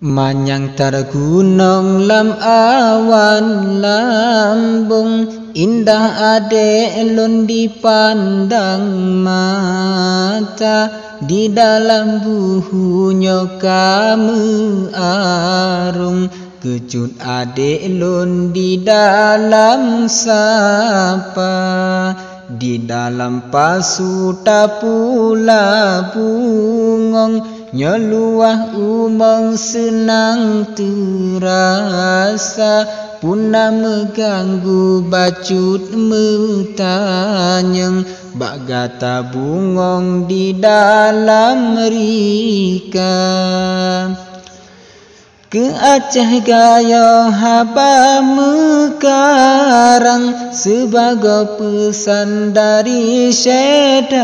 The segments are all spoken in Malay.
Manyang tergunung lam awan lambung, indah ade elon dipandang mata, di dalam buhunya kamu arung, kecut ade elon di dalam sapa, di dalam pasuta pula bungong, nyeluah umang senang terasa, punah mengganggu bacut metanyang, bak gata bungong di dalam rika. Ke Aceh gaya haba mekarang, sebagai pesan dari saudara,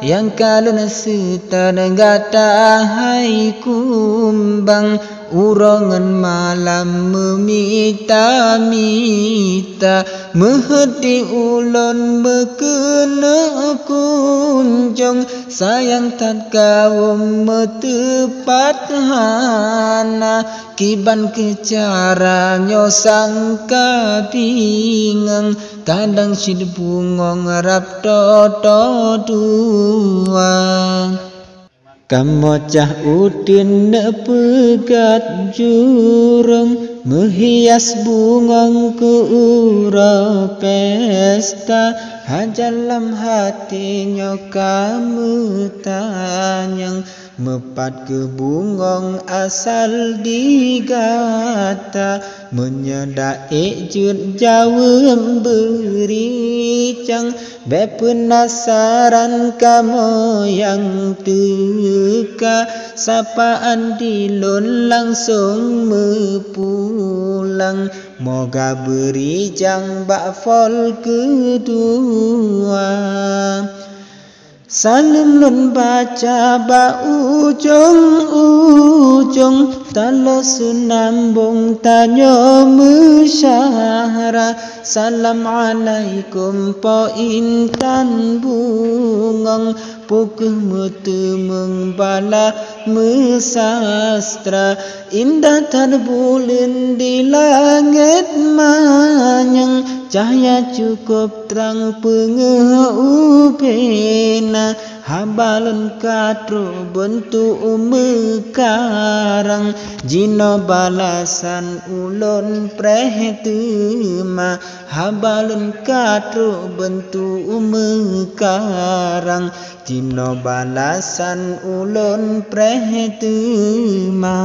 yang kalian setan gata hai kumbang, urangan malam memita-mita, meheti ulun mekena kunjung, sayang tak kau metepat hana, kiban kecaranyo sangka bingung, kadang sid bungong rap toto dua. Kamocah udin nepegat jurung, menghias bungong ke ura pesta, hajalam hatinya kamu tanyang, mepat ke bungong asal digata, menyedai jut jawem bericang, be penasaran kamu yang teka, sapaan dilun langsung mepulang, moga berijang bak fol kedua. Salim lun baca ba ujung-ujung, talo sunambung tanyo musyahara, Assalamualaikum po intan bungong, pukul mutu mengbala mesastra, indah terbulin di langit manyang, cahaya cukup terang pengeupena, habalun katro bentuk mekarang, jino balasan ulun prehtema, habalun katro bentuk mekarang, jino balasan ulun prehtema.